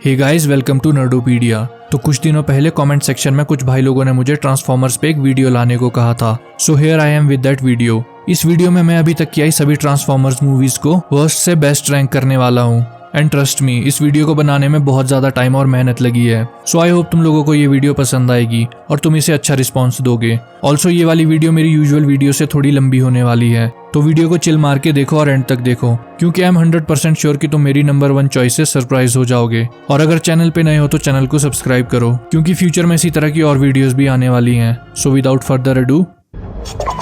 Hey guys, welcome to Nerdopedia. तो कुछ दिनों पहले कमेंट सेक्शन में कुछ भाई लोगों ने मुझे ट्रांसफॉर्मर्स पे एक वीडियो लाने को कहा था। So here I am with that video. इस वीडियो में मैं अभी तक की आई सभी ट्रांसफॉर्मर्स मूवीज को वर्स्ट से बेस्ट रैंक करने वाला हूँ। एंड ट्रस्ट मी, इस वीडियो को बनाने में बहुत ज्यादा टाइम और मेहनत लगी है। सो आई होप तुम लोगों को ये वीडियो पसंद आएगी और तुम इसे अच्छा रिस्पॉन्स दोगे। ऑल्सो ये वाली वीडियो मेरी यूजुअल वीडियो से थोड़ी लंबी होने वाली है, तो वीडियो को चिल मार के देखो और एंड तक देखो, क्योंकि आई एम 100% श्योर कि तुम मेरी नंबर 1 चॉइस से सरप्राइज हो जाओगे। और अगर चैनल पे नए हो तो चैनल को सब्सक्राइब करो, क्योंकि फ्यूचर में इसी तरह की और वीडियोस भी आने वाली हैं। So without further ado,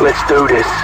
Let's do this.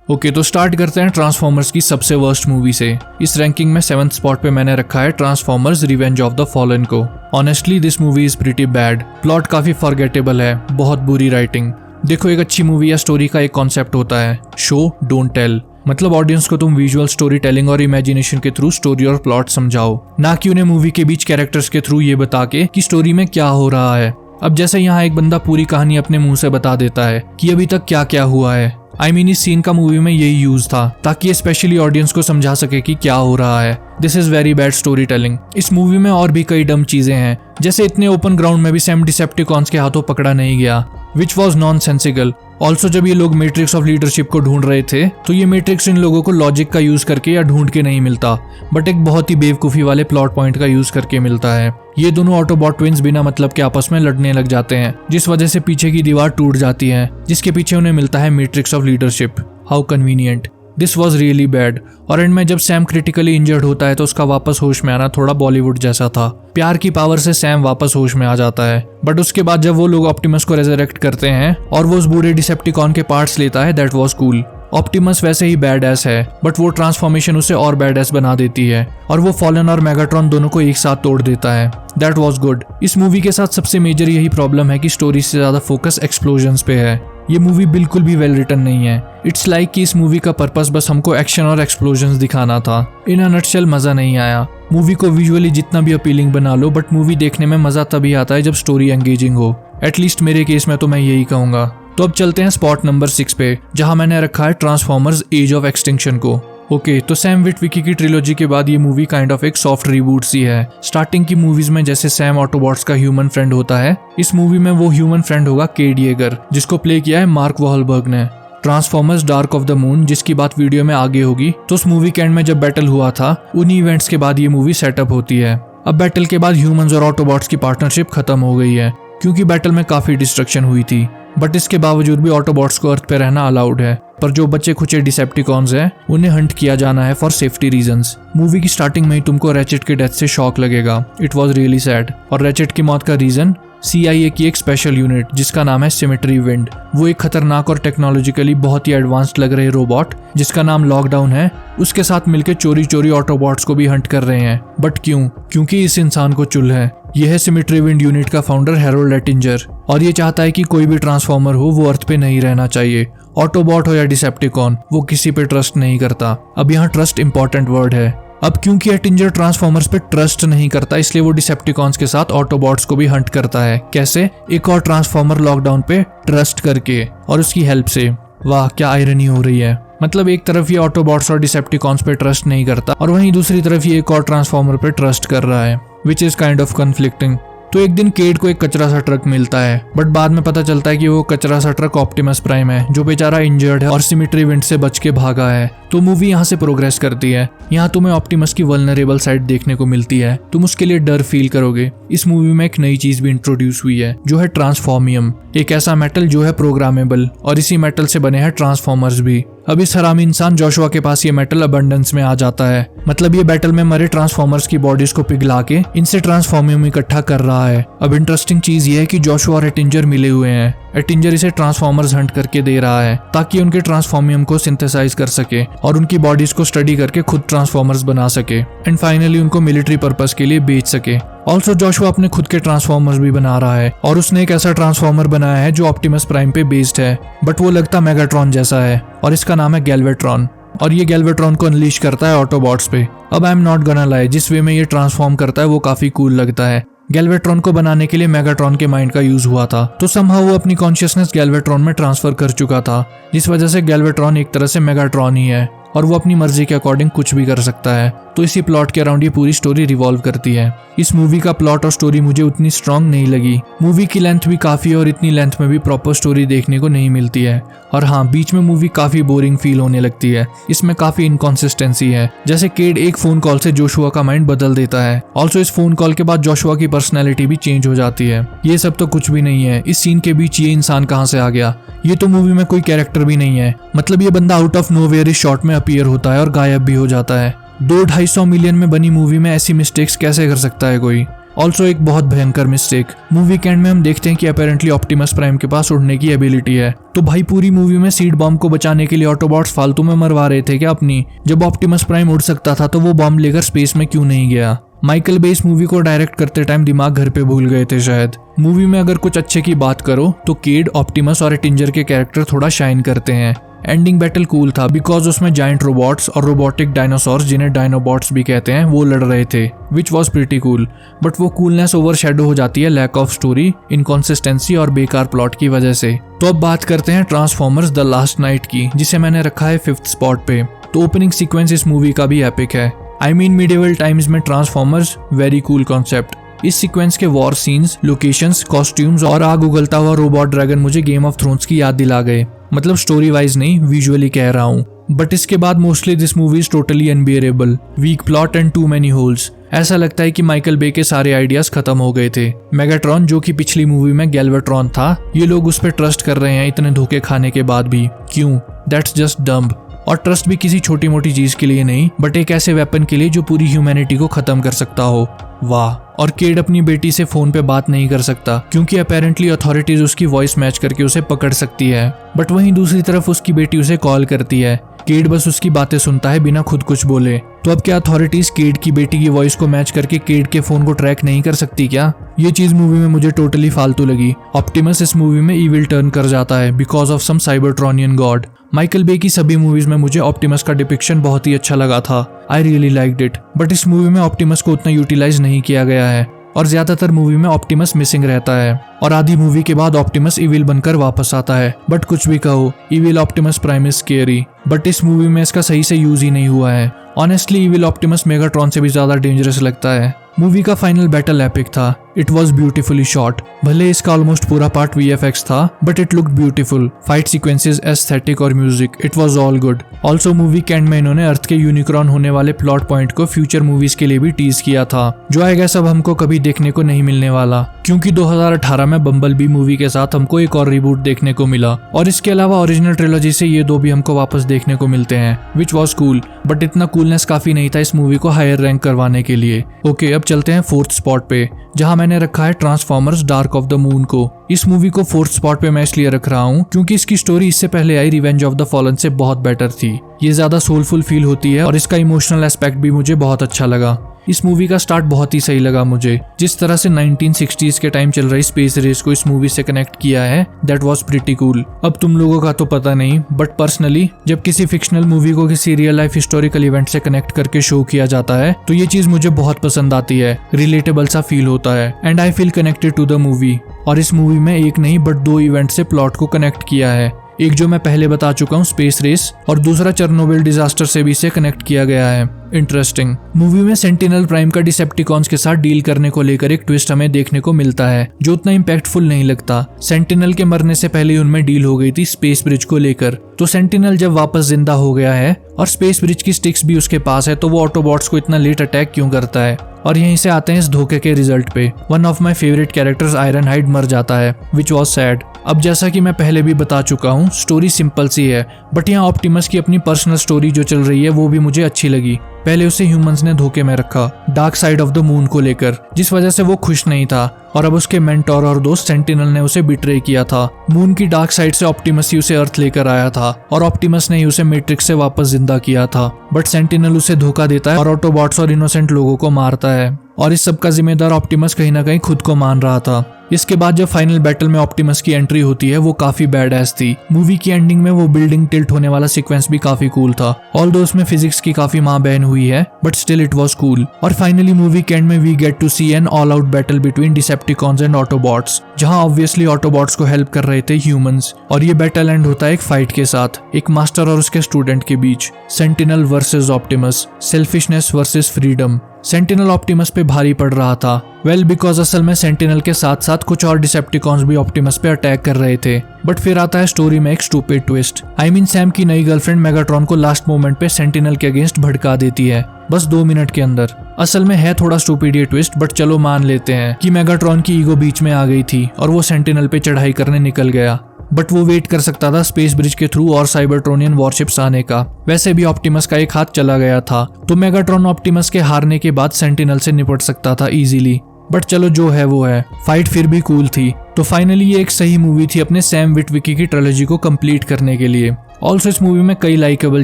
Okay, तो स्टार्ट करते हैं ट्रांसफॉर्मर्स की सबसे वर्स्ट मूवी से। इस रैंकिंग में 7th स्पॉट पे मैंने रखा है Transformers Revenge of the Fallen को। Honestly this movie is pretty bad. Plot काफी फॉरगेटेबल है, बहुत बुरी राइटिंग। देखो, एक अच्छी मूवी या स्टोरी का एक कॉन्सेप्ट होता है, शो डोंट टेल। मतलब ऑडियंस को तुम विजुअल स्टोरी टेलिंग और इमेजिनेशन के थ्रू स्टोरी और प्लॉट समझाओ, ना कि उन्हें मूवी के बीच कैरेक्टर्स के थ्रू ये बता के कि स्टोरी में क्या हो रहा है। अब जैसे यहाँ एक बंदा पूरी कहानी अपने मुंह से बता देता है कि अभी तक क्या क्या हुआ है। आई मीन, इस सीन का मूवी में यही यूज था ताकि स्पेशली ऑडियंस को समझा सके कि क्या हो रहा है। This is very bad story telling. इस मूवी में और भी कई डम चीजें हैं, जैसे इतने ओपन ग्राउंड में भी सैम डिसेप्टिकॉन्स के हाथों पकड़ा नहीं गया, which was non sensical. Also जब ये लोग मैट्रिक्स ऑफ लीडरशिप को ढूंढ रहे थे, तो ये मैट्रिक्स इन लोगों को लॉजिक का यूज करके या ढूंढ के नहीं मिलता, बट एक बहुत ही बेवकूफी वाले प्लॉट पॉइंट का यूज करके मिलता है। ये दोनों ऑटोबॉट ट्विंस बिना मतलब के आपस में लड़ने लग जाते हैं, जिस वजह से पीछे की दीवार टूट जाती है, जिसके पीछे उन्हें मिलता है matrix of leadership. How convenient. This was really bad. और एंड में जब सैम क्रिटिकली इंजर्ड होता है तो उसका वापस होश में आना थोड़ा बॉलीवुड जैसा था। प्यार की पावर से सैम वापस होश में आ जाता है, बट उसके बाद जब वो लोग ऑप्टिमस को रेजरेक्ट करते हैं और वो उस बूढ़े डिसेप्टिकॉन के पार्ट्स लेता है, दैट वॉज कूल। ऑप्टिमस वैसे ही बैड एस है, बट वो ट्रांसफॉर्मेशन उसे और बैड एस बना देती है और वो फॉलन और मेगाट्रॉन दोनों को एक साथ तोड़ देता है। That was good. इस मूवी के साथ सबसे मेजर यही प्रॉब्लम है कि स्टोरी से ज्यादा फोकस एक्सप्लोजन्स पे है। ये मूवी बिल्कुल भी वेल रिटन नहीं है। इट्स लाइक कि इस मूवी का पर्पस बस हमको एक्शन और एक्सप्लोजन्स दिखाना था। इन अ नटशेल मजा नहीं आया। मूवी को विजुअली जितना भी अपीलिंग बना लो, बट मूवी देखने में मजा तभी आता है जब स्टोरी एंगेजिंग हो। एटलीस्ट मेरे केस में तो मैं यही कहूंगा। तो अब चलते हैं स्पॉट नंबर 6 पे, जहां मैंने रखा है ट्रांसफॉर्मर्स एज ऑफ एक्सटिंक्शन को। ओके, तो सैम विटविकी की ट्रिलॉजी के बाद ये मूवी काइंड ऑफ एक सॉफ्ट रिबूट सी है। स्टार्टिंग की मूवीज में जैसे सैम ऑटोबॉट्स का ह्यूमन फ्रेंड होता है, इस मूवी में वो ह्यूमन फ्रेंड होगा केड येगर, जिसको प्ले किया है मार्क वॉहलबर्ग ने। Transformers dark of the moon, जिसकी बात वीडियो में आगे होगी, तो उस मूवी के एंड में जब बैटल हुआ था, उन्हीं इवेंट्स के बाद ये मूवी सेटअप होती है। अब बैटल के बाद ह्यूमंस और ऑटोबॉट्स की पार्टनरशिप खत्म हो गई है, क्योंकि बैटल में काफी डिस्ट्रक्शन हुई थी, बट इसके बावजूद भी ऑटोबॉट्स को अर्थ पे रहना अलाउड है। पर जो बच्चे खुचे डिसेप्टिकॉन्स हैं, उन्हें हंट किया जाना है फॉर सेफ्टी रीजंस। मूवी की स्टार्टिंग में ही तुमको रैचेट के डेथ से शॉक लगेगा। It was really sad. और रैचेट की मौत का रीजन CIA की एक स्पेशल यूनिट जिसका नाम है सिमेट्री विंड। वो एक खतरनाक और टेक्नोलॉजिकली बहुत ही एडवांस्ड लग रहे रोबोट जिसका नाम लॉकडाउन है, उसके साथ मिलकर चोरी चोरी ऑटोबॉट्स को भी हंट कर रहे हैं। बट क्यों? क्योंकि इस इंसान को चुल है। यह है सिमेट्री विंड यूनिट का फाउंडर हैरोल्ड एटिंजर, और ये चाहता है कि कोई भी ट्रांसफॉर्मर हो वो अर्थ पे नहीं रहना चाहिए। ऑटोबॉट हो या डिसेप्टिकॉन, वो किसी पे ट्रस्ट नहीं करता। अब यहाँ ट्रस्ट इंपॉर्टेंट वर्ड है। अब क्योंकि एटिंजर ट्रांसफॉर्मर्स पे ट्रस्ट नहीं करता, इसलिए वो डिसेप्टिकॉन्स के साथ ऑटोबॉट्स को भी हंट करता है। कैसे? एक और ट्रांसफॉर्मर लॉकडाउन पे ट्रस्ट करके और उसकी हेल्प से। वाह, क्या आयरनी हो रही है। मतलब एक तरफ ये ऑटोबॉट्स और डिसेप्टिकॉन्स पे ट्रस्ट नहीं करता और वहीं दूसरी तरफ ये एक और ट्रांसफॉर्मर पे ट्रस्ट कर रहा है, which is kind of conflicting. तो एक दिन केड को एक कचरा सा ट्रक मिलता है, बट बाद में पता चलता है कि वो कचरा सा ट्रक ऑप्टिमस प्राइम है, जो बेचारा इंजर्ड है और सिमेट्री विंड से बच के भागा है। तो मूवी यहाँ से प्रोग्रेस करती है। यहाँ तुम्हें ऑप्टिमस की वल्नरेबल साइड देखने को मिलती है, तुम उसके लिए डर फील करोगे। इस मूवी में एक नई चीज भी इंट्रोड्यूस हुई है, जो है ट्रांसफॉर्मियम, एक ऐसा मेटल जो है प्रोग्रामेबल, और इसी मेटल से बने हैं ट्रांसफॉर्मर्स भी। अब इस हरामी इंसान जोशुआ के पास ये मेटल अबंडेंस में आ जाता है। मतलब ये बैटल में मरे ट्रांसफॉर्मर्स की बॉडीज को पिघला के इनसे ट्रांसफॉर्मियम इकट्ठा कर रहा है। अब इंटरेस्टिंग चीज ये है कि जोशुआ और एटिंजर मिले हुए हैं। एटिंजर इसे ट्रांसफॉर्मर्स हंट करके दे रहा है ताकि उनके ट्रांसफॉर्मियम को सिंथेसाइज कर सके और उनकी बॉडीज को स्टडी करके खुद ट्रांसफॉर्मर्स बना सके एंड फाइनली उनको मिलिट्री पर्पस के लिए बेच सके। ऑल्सो जोशुआ अपने खुद के ट्रांसफॉर्मर्स भी बना रहा है और उसने एक ऐसा ट्रांसफॉर्मर बनाया है जो ऑप्टिमस प्राइम पे बेस्ड है, बट वो लगता मेगाट्रॉन जैसा है और इसका नाम है गैल्वेट्रॉन, और ये गैल्वेट्रॉन को अनलीश करता है ऑटोबॉट्स पे। अब आई एम नॉट गना लाई, जिस वे में ये ट्रांसफॉर्म करता है वो काफी कूल लगता है। गैल्वेट्रॉन को बनाने के लिए मेगाट्रॉन के माइंड का यूज हुआ था, तो समहाउ वो अपनी कॉन्शियसनेस गैल्वेट्रॉन में ट्रांसफर कर चुका था, जिस वजह से गैल्वेट्रॉन एक तरह से मेगाट्रॉन ही है। और वो अपनी मर्जी के अकॉर्डिंग कुछ भी कर सकता है। तो इसी प्लॉट के अराउंड ये पूरी स्टोरी रिवॉल्व करती है। इस मूवी का प्लॉट और स्टोरी मुझे उतनी स्ट्रांग नहीं लगी। मूवी की लेंथ भी काफी है और इतनी लेंथ में भी प्रॉपर स्टोरी देखने को नहीं मिलती है। और हाँ, बीच में मूवी काफी बोरिंग फील होने लगती है। इसमें काफी इनकॉन्सिस्टेंसी है, जैसे केड एक फोन कॉल से जोशुआ का माइंड बदल देता है। ऑल्सो इस फोन कॉल के बाद जोशुआ की पर्सनैलिटी भी चेंज हो जाती है। ये सब तो कुछ भी नहीं है, इस सीन के बीच ये इंसान कहाँ से आ गया? ये तो मूवी में कोई कैरेक्टर भी नहीं है। मतलब ये बंदा आउट ऑफ नोवेयर इस शॉट में अपीयर होता है और गायब भी हो जाता है। 200-250 मिलियन में बनी मूवी में ऐसी मिस्टेक्स कैसे कर सकता है कोई? ऑल्सो एक बहुत भयंकर मिस्टेक, मूवी के एंड में हम देखते हैं कि अपेरेंटली ऑप्टिमस प्राइम के पास उड़ने की एबिलिटी है। तो भाई पूरी मूवी में सीड बॉम्ब को बचाने के लिए ऑटोबॉट्स फालतू में मरवा रहे थे क्या अपनी? जब ऑप्टिमस प्राइम उड़ सकता था तो वो बॉम्ब लेकर स्पेस में क्यों नहीं गया? माइकल बे इस मूवी को डायरेक्ट करते टाइम दिमाग घर पे भूल गए थे शायद। मूवी में अगर कुछ अच्छे की बात करो तो केड, ऑप्टिमस और एटिंजर के कैरेक्टर थोड़ा शाइन करते हैं। एंडिंग बैटल कूल था बिकॉज उसमें जायंट रोबोट्स और रोबोटिक डायनासोर्स, जिन्हें डायनोबॉट्स भी कहते हैं, वो लड़ रहे थे, which was pretty cool. But वो कूलनेस ओवर शेडो हो जाती है लैक ऑफ स्टोरी, इनकॉन्सिस्टेंसी और बेकार प्लॉट की वजह से। तो अब बात करते हैं ट्रांसफॉर्मर्स द लास्ट नाइट की, जिसे मैंने रखा है 5th स्पॉट पे। तो ओपनिंग सीक्वेंस इस मूवी का भी एपिक है। आई मीन मिडिवल टाइम्स में ट्रांसफॉर्मर्स, वेरी कूल कॉन्सेप्ट। इस सीक्वेंस के वॉर सीन्स, लोकेशंस, कॉस्ट्यूम्स और आग उगलता हुआ रोबोट ड्रैगन मुझे गेम ऑफ थ्रोन्स की याद दिला गए। मतलब स्टोरी वाइज नहीं, विजुअली कह रहा हूँ। बट इसके बाद mostly this movie is totally unbearable, weak plot and too many holes. ऐसा लगता है कि माइकल बे के सारे आइडियाज खत्म हो गए थे। मेगाट्रॉन, जो कि पिछली मूवी में गैल्वेट्रॉन था, ये लोग उस पर ट्रस्ट कर रहे हैं इतने धोखे खाने के बाद भी। क्यों? That's just dumb. और ट्रस्ट भी किसी छोटी मोटी चीज के लिए नहीं, बट एक ऐसे वेपन के लिए जो पूरी ह्यूमैनिटी को खत्म कर सकता हो। वाह। और केड अपनी बेटी से फोन पे बात नहीं कर सकता क्योंकि अपेरेंटली अथॉरिटीज उसकी वॉइस मैच करके उसे पकड़ सकती है। बट वहीं दूसरी तरफ उसकी बेटी उसे कॉल करती है। केड बस उसकी बातें सुनता है बिना खुद कुछ बोले। तो अब क्या अथॉरिटीज केड की बेटी की वॉइस को मैच करके केड के फोन को ट्रैक नहीं कर सकती क्या? ये चीज मूवी में मुझे टोटली फालतू लगी। ऑप्टिमस इस मूवी में इविल टर्न कर जाता है because of some Cybertronian god. Michael Bay की सभी मूवीज में मुझे ऑप्टिमस का डिपिक्शन बहुत ही अच्छा लगा था। I really liked it. But इस मूवी में ऑप्टिमस को उतना यूटिलाइज नहीं किया गया है और ज्यादातर मूवी में ऑप्टिमस मिसिंग रहता है और आधी मूवी के बाद ऑप्टिमस इविल बनकर वापस आता है। बट कुछ भी कहो, evil Optimus prime is scary. But इस मूवी में इसका सही से यूज ही नहीं हुआ है। ऑनेस्टली इविल ऑप्टिमस मेगाट्रॉन से भी ज्यादा डेंजरस लगता है। मूवी का फाइनल बैटल एपिक था। It was beautifully shot. भले इसका ऑलमोस्ट पूरा पार्ट VFX था, but it looked beautiful. Fight sequences, aesthetic और music, it was all good. Also movie के एंड में इन्होंने अर्थ के यूनिक्रॉन होने वाले प्लॉट पॉइंट को फ्यूचर मूवीज के लिए भी टीज किया था, जो आई गेस अब हमको कभी देखने को नहीं मिलने वाला, क्योंकि 2018 में बम्बल बी मूवी के साथ हमको एक और रिबूट देखने को मिला। और इसके अलावा ओरिजिनल ट्रिलॉजी से ये दो भी हमको वापस देखने को मिलते हैं, विच वॉज कूल। बट इतना कूलनेस काफी नहीं था इस मूवी को हायर रैंक करवाने के लिए। ओके, अब चलते हैं 4th स्पॉट पे, जहां मैंने रखा है transformers dark of the moon को। इस मूवी को 4th स्पॉट पे मैं इसलिए रख रहा हूँ क्योंकि इसकी स्टोरी इससे पहले आई रिवेंज ऑफ द फॉलन से बहुत बेटर थी। ये ज्यादा सोलफुल फील होती है और इसका इमोशनल एस्पेक्ट भी मुझे बहुत अच्छा लगा। इस मूवी का स्टार्ट बहुत ही सही लगा मुझे। जिस तरह से 1960s के टाइम चल रही स्पेस रेस को इस मूवी से कनेक्ट किया है, दैट वाज प्रीटी कूल। अब तुम लोगों का तो पता नहीं, बट पर्सनली जब किसी फिक्शनल मूवी को किसी रियल लाइफ हिस्टोरिकल इवेंट से कनेक्ट करके शो किया जाता है तो ये चीज मुझे बहुत पसंद आती है। रिलेटेबल सा फील होता है and I feel connected to the movie. और इस मूवी में एक नहीं बट 2 इवेंट से प्लॉट को कनेक्ट किया है। एक जो मैं पहले बता चुका हूँ, स्पेस रेस, और दूसरा चेरनोबिल डिजास्टर से भी इसे कनेक्ट किया गया है। इंटरेस्टिंग। मूवी में सेंटिनल प्राइम का डिसेप्टिकॉन्स के साथ डील करने को लेकर एक ट्विस्ट हमें देखने को मिलता है जो उतना इम्पैक्टफुल नहीं लगता। सेंटिनल के मरने से पहले उनमें डील हो गई थी स्पेस ब्रिज को लेकर। तो सेंटिनल जब वापस जिंदा हो गया है और स्पेस ब्रिज की स्टिक्स भी उसके पास है, तो वो ऑटोबॉट्स को इतना लेट अटैक क्यों करता है? और यहीं से आते हैं इस धोखे के रिजल्ट पे। One of my favourite characters Ironhide मर जाता है, विच वॉज सैड। अब जैसा कि मैं पहले भी बता चुका हूँ, स्टोरी सिंपल सी है, बट यहाँ ऑप्टिमस की अपनी पर्सनल स्टोरी जो चल रही है वो भी मुझे अच्छी लगी। पहले उसे ह्यूमंस ने धोखे में रखा dark side of the moon को लेकर, जिस वजह से वो खुश नहीं था, और अब उसके मेंटोर और दोस्त सेंटिनल ने उसे बिट्रे किया था। मून की डार्क साइड से ऑप्टिमस ही उसे अर्थ लेकर आया था और ऑप्टिमस ने ही उसे मैट्रिक्स से वापस जिंदा किया था। बट सेंटिनल उसे धोखा देता है और ऑटोबॉट्स और इनोसेंट लोगों को मारता है। और इस सब का जिम्मेदार ऑप्टिमस कहीं ना कहीं खुद को मान रहा था। इसके बाद जब फाइनल बैटल में ऑप्टिमस की एंट्री होती है वो काफी बैड एस थी। मूवी की एंडिंग में वो बिल्डिंग टिल्ट होने वाला सीक्वेंस भी काफी कूल था। ऑल्दो उसमें फिजिक्स की काफी माँ बहन हुई है, but still it was cool. और फाइनली मूवी के एंड में we get to see an all out battle between Decepticons and Autobots, जहां ऑब्वियसली ऑटोबॉट्स को हेल्प कर रहे थे ह्यूमंस। और ये बैटल एंड होता है एक फाइट के साथ, एक मास्टर और उसके स्टूडेंट के बीच। Sentinel versus Optimus, selfishness versus freedom. Sentinel Optimus पे भारी पड़ रहा था, बिकॉज असल में सेंटिनल के साथ साथ कुछ और डिसेप्टिकॉन्स भी ऑप्टिमस पे अटैक कर रहे थे। बट फिर आता है स्टोरी में एक स्टूपिड ट्विस्ट। सैम की नई गर्लफ्रेंड मेगाट्रॉन को लास्ट मोमेंट पे सेंटिनल के अगेंस्ट भड़का देती है, बस 2 मिनट के अंदर। असल में है थोड़ा स्टूपिड ये ट्विस्ट, बट चलो मान लेते हैं कि मेगाट्रॉन की ईगो बीच में आ गई थी और वो सेंटिनल पे चढ़ाई करने निकल गया। बट वो वेट कर सकता था स्पेस ब्रिज के थ्रू और साइबरट्रोनियन वॉरशिप्स आने का। वैसे भी ऑप्टिमस का एक हाथ चला गया था, तो मेगाट्रॉन ऑप्टिमस के हारने के बाद सेंटिनल से निपट सकता था इजीली। बट चलो जो है वो है, फाइट फिर भी कूल थी। तो फाइनली ये एक सही मूवी थी अपने सैम विटविकी की ट्रिलॉजी को कंप्लीट करने के लिए। ऑल्सो इस मूवी में कई लाइकेबल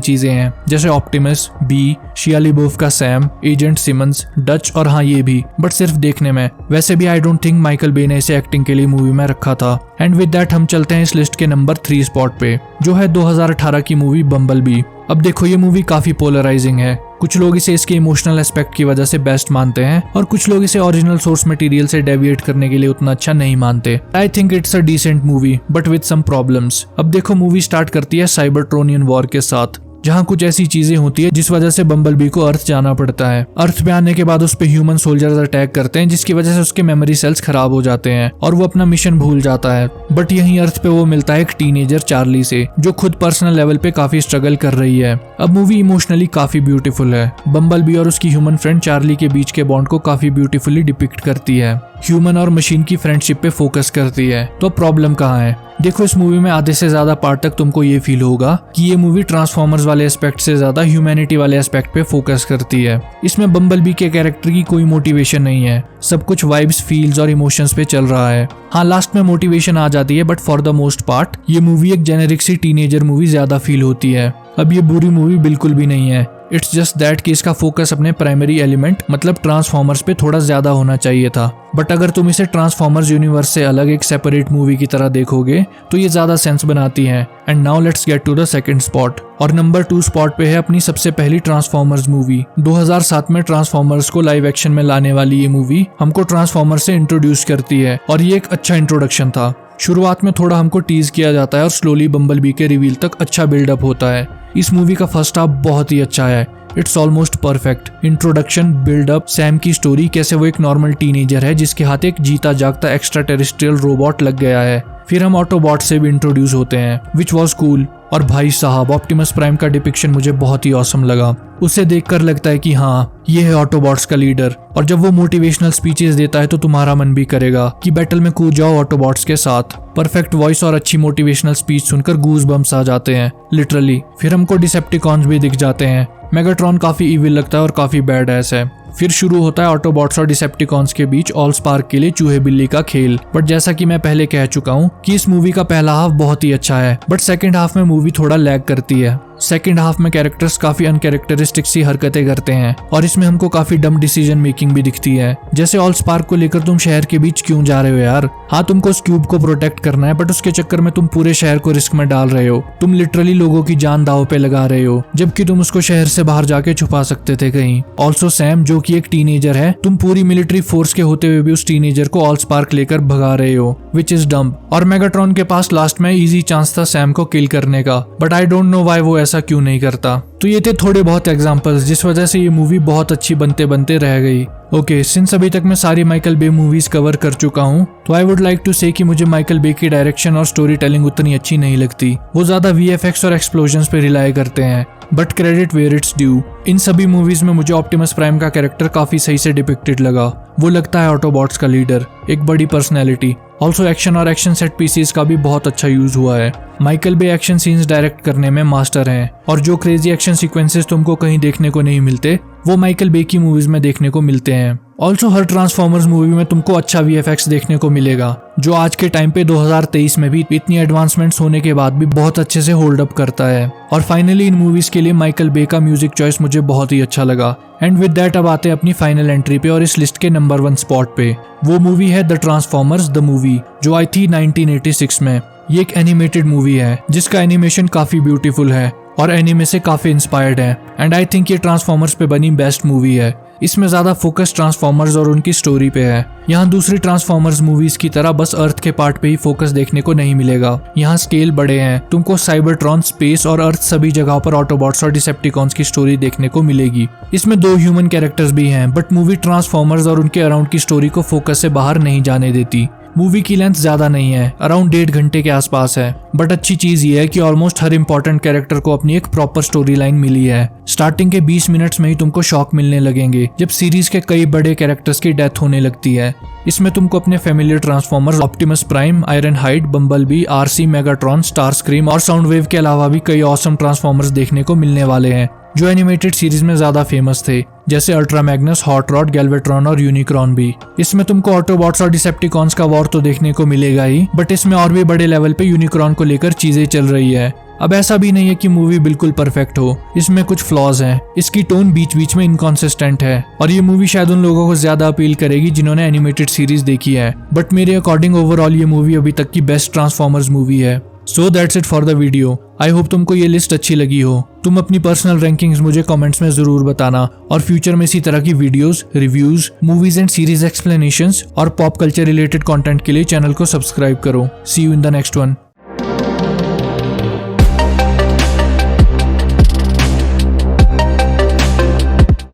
चीजें हैं, जैसे ऑप्टिमस, बी, शिया लैबेओफ का सैम, एजेंट सिमंस, डच और हाँ ये भी, बट सिर्फ देखने में। वैसे भी आई डोंट थिंक माइकल बे ने इसे एक्टिंग के लिए मूवी में रखा था। एंड विद दैट हम चलते हैं इस लिस्ट के नंबर 3 स्पॉट पे, जो है 2018 की मूवी बम्बल बी। अब देखो ये मूवी काफी पोलराइजिंग है। कुछ लोग इसे इसके इमोशनल एस्पेक्ट की वजह से बेस्ट मानते हैं और कुछ लोग इसे ओरिजिनल सोर्स मटेरियल से डेविएट करने के लिए उतना अच्छा नहीं मानते। I think it's a decent movie but with some problems. अब देखो मूवी स्टार्ट करती है साइबरट्रोनियन वॉर के साथ, जहाँ कुछ ऐसी चीजें होती है जिस वजह से बम्बलबी को अर्थ जाना पड़ता है। अर्थ पे आने के बाद उस पे ह्यूमन सोल्जर्स अटैक करते हैं, जिसकी वजह से उसके मेमोरी सेल्स खराब हो जाते हैं और वो अपना मिशन भूल जाता है। बट यहीं अर्थ पे वो मिलता है एक टीनेजर चार्ली से, जो खुद पर्सनल लेवल पे काफी स्ट्रगल कर रही है। अब मूवी इमोशनली काफी ब्यूटीफुल है। बम्बलबी और उसकी ह्यूमन फ्रेंड चार्ली के बीच के बॉन्ड को काफी ब्यूटीफुली डिपिक्ट करती है। ह्यूमन और मशीन की फ्रेंडशिप पे फोकस करती है। तो प्रॉब्लम कहाँ है? देखो इस मूवी में आधे से ज्यादा पार्ट तक तुमको ये फील होगा कि ये मूवी ट्रांसफॉर्मर्स वाले एस्पेक्ट से ज्यादा ह्यूमैनिटी वाले एस्पेक्ट पे फोकस करती है। इसमें बम्बलबी के कैरेक्टर की कोई मोटिवेशन नहीं है, सब कुछ वाइब्स, फील्स और इमोशंस पे चल रहा है। हाँ लास्ट में मोटिवेशन आ जाती है, but for the most part ये मूवी एक जेनेरिक सी टीनेजर मूवी ज्यादा फील होती है। अब ये बुरी मूवी बिल्कुल भी नहीं है, इट्स जस्ट दैट कि इसका फोकस अपने प्राइमरी एलिमेंट मतलब ट्रांसफॉर्मर्स पे थोड़ा ज्यादा होना चाहिए था। बट अगर तुम इसे ट्रांसफॉर्मर्स यूनिवर्स से अलग एक सेपरेट मूवी की तरह देखोगे तो ये ज्यादा सेंस बनाती है। And now let's get to the second spot. और नंबर 2 स्पॉट पे है अपनी सबसे पहली ट्रांसफॉर्मर्स मूवी। 2007 में ट्रांसफॉर्मर्स को लाइव एक्शन में लाने वाली ये मूवी हमको ट्रांसफॉर्मर्स से इंट्रोड्यूस करती है और ये एक अच्छा इंट्रोडक्शन था। शुरुआत में थोड़ा हमको टीज किया जाता है और स्लोली बम्बलबी के रिवील तक अच्छा बिल्डअप होता है। इस मूवी का फर्स्ट हाफ बहुत ही अच्छा है, it's almost perfect. Introduction, buildup, Sam की स्टोरी, कैसे वो एक नॉर्मल टीनेजर है जिसके हाथ एक जीता जागता एक्स्ट्रा टेरेस्ट्रियल रोबोट लग गया है। फिर हम ऑटोबॉट से भी इंट्रोड्यूस होते हैं, विच वॉज कूल। और भाई साहब ऑप्टिमस प्राइम का डिपिक्शन मुझे बहुत ही ऑसम लगा। उसे देखकर लगता है कि हाँ ये है ऑटोबॉट्स का लीडर, और जब वो मोटिवेशनल स्पीचेस देता है तो तुम्हारा मन भी करेगा कि बैटल में कूद जाओ ऑटोबॉट्स के साथ। परफेक्ट वॉइस और अच्छी मोटिवेशनल स्पीच सुनकर गूज बम्स आ जाते हैं लिटरली। फिर हमको डिसेप्टिकॉन्स भी दिख जाते हैं। मेगाट्रॉन काफी इविल लगता है और काफी बैड एस है। फिर शुरू होता है ऑटोबॉट्स और डिसेप्टिकॉन्स के बीच ऑल स्पार्क के लिए चूहे बिल्ली का खेल। बट जैसा कि मैं पहले कह चुका हूँ कि इस मूवी का पहला हाफ बहुत ही अच्छा है, बट सेकंड हाफ में मूवी थोड़ा लैग करती है। सेकंड हाफ में कैरेक्टर्स काफी अनकैरेक्टरिस्टिक सी हरकतें करते हैं और इसमें हमको काफी डम डिसीजन मेकिंग भी दिखती है। जैसे ऑल स्पार्क को लेकर तुम शहर के बीच क्यों जा रहे हो यार? हाँ तुमको उस क्यूब को प्रोटेक्ट करना है, बट उसके चक्कर में तुम पूरे शहर को रिस्क में डाल रहे हो। तुम लिटरली लोगों की जान दांव पे लगा रहे हो, जबकि तुम उसको शहर से बाहर जाके छुपा सकते थे कहीं। ऑल्सो सैम जो कि एक टीनेजर है, तुम पूरी मिलिट्री फोर्स के होते हुए भी उस टीनेजर को ऑल स्पार्क लेकर भगा रहे हो, विच इज डम। और मेगाट्रॉन के पास लास्ट में इजी चांस था सैम को किल करने का, but I don't know why वो ऐसा क्यों नहीं करता। तो ये थे थोड़े बहुत एग्जांपल्स जिस वजह से ये मूवी बहुत अच्छी बनते बनते रह गई। ओके, सिंस अभी तक मैं सारी माइकल बे मूवीज कवर कर चुका हूँ, तो आई वुड लाइक टू से कि मुझे माइकल बे की डायरेक्शन और स्टोरी टेलिंग उतनी अच्छी नहीं लगती। वो ज्यादा VFX और एक्सप्लोजन्स पे रिलाई करते हैं, but credit where it's due. इन सभी मूवीज में मुझे ऑप्टिमस प्राइम का कैरेक्टर काफी सही से डिपिक्टेड लगा। वो लगता है ऑटोबॉट्स का लीडर, एक बड़ी पर्सनैलिटी। ऑल्सो एक्शन और एक्शन सेट पीसीज का भी बहुत अच्छा यूज हुआ है। माइकल बे एक्शन सीन्स डायरेक्ट करने में मास्टर हैं, और जो क्रेजी एक्शन सीक्वेंसेस तुमको कहीं देखने को नहीं मिलते वो माइकल बे की मूवीज में देखने को मिलते हैं। ऑल्सो हर ट्रांसफॉर्मर्स मूवी में तुमको अच्छा VFX देखने को मिलेगा, जो आज के टाइम पे 2023 में भी इतनी एडवांसमेंट्स होने के बाद भी बहुत अच्छे से होल्ड अप करता है। और फाइनली इन मूवीज के लिए माइकल बे का म्यूजिक चॉइस मुझे बहुत ही अच्छा लगा। एंड विद दैट अब आते हैं अपनी फाइनल एंट्री पे और इस लिस्ट के नंबर 1 स्पॉट पे। वो मूवी है द ट्रांसफॉर्मर्स द मूवी, जो आई थी 1986 में। ये एक एनिमेटेड मूवी है जिसका एनिमेशन काफी ब्यूटीफुल है और एनिमे से काफी इंस्पायर्ड है। एंड आई थिंक ये ट्रांसफॉर्मर्स पे बनी बेस्ट मूवी है। इसमें ज्यादा फोकस ट्रांसफॉर्मर्स और उनकी स्टोरी पे है। यहाँ दूसरी ट्रांसफॉर्मर्स मूवीज की तरह बस अर्थ के पार्ट पे ही फोकस देखने को नहीं मिलेगा। यहाँ स्केल बड़े हैं, तुमको साइबरट्रॉन, स्पेस और अर्थ सभी जगहों पर ऑटोबॉट्स और डिसेप्टिकॉन्स की स्टोरी देखने को मिलेगी। इसमें 2 ह्यूमन कैरेक्टर्स भी हैं, बट मूवी ट्रांसफॉर्मर्स और उनके अराउंड की स्टोरी को फोकस से बाहर नहीं जाने देती। मूवी की लेंथ ज्यादा नहीं है, अराउंड 1.5 घंटे के आसपास है, बट अच्छी चीज ये है कि ऑलमोस्ट हर इंपॉर्टेंट कैरेक्टर को अपनी एक प्रॉपर स्टोरी लाइन मिली है। स्टार्टिंग के 20 मिनट्स में ही तुमको शॉक मिलने लगेंगे जब सीरीज के कई बड़े कैरेक्टर्स की डेथ होने लगती है। इसमें तुमको अपने familiar Transformers Optimus Prime, Iron Hide, Bumblebee, Arcee, Megatron, Starscream और साउंडवेव के अलावा भी कई ऑसम ट्रांसफॉर्मर्स देखने को मिलने वाले हैं, जो एनिमेटेड सीरीज में ज्यादा फेमस थे, जैसे अल्ट्रा मैग्नस, हॉट रॉड, गैल्वेट्रॉन और यूनिक्रॉन भी। इसमें तुमको ऑटोबॉट्स और डिसेप्टिकॉन्स का वॉर तो देखने को मिलेगा ही, बट इसमें और भी बड़े लेवल पे यूनिक्रॉन को लेकर चीजें चल रही है। अब ऐसा भी नहीं है कि मूवी बिल्कुल परफेक्ट हो, इसमें कुछ फ्लॉज हैं। इसकी टोन बीच बीच में इनकॉन्सिस्टेंट है और ये मूवी शायद उन लोगों को ज्यादा अपील करेगी जिन्होंने एनिमेटेड सीरीज देखी है, बट मेरे अकॉर्डिंग ओवरऑल ये मूवी अभी तक की बेस्ट ट्रांसफॉर्मर्स मूवी है। So that's it for the video. I hope तुमको ये लिस्ट अच्छी लगी हो। तुम अपनी पर्सनल रैंकिंग्स मुझे कमेंट्स में जरूर बताना और फ्यूचर में इसी तरह की videos, reviews, movies and series explanations और पॉप कल्चर रिलेटेड कंटेंट के लिए चैनल को सब्सक्राइब करो। See you in the next one.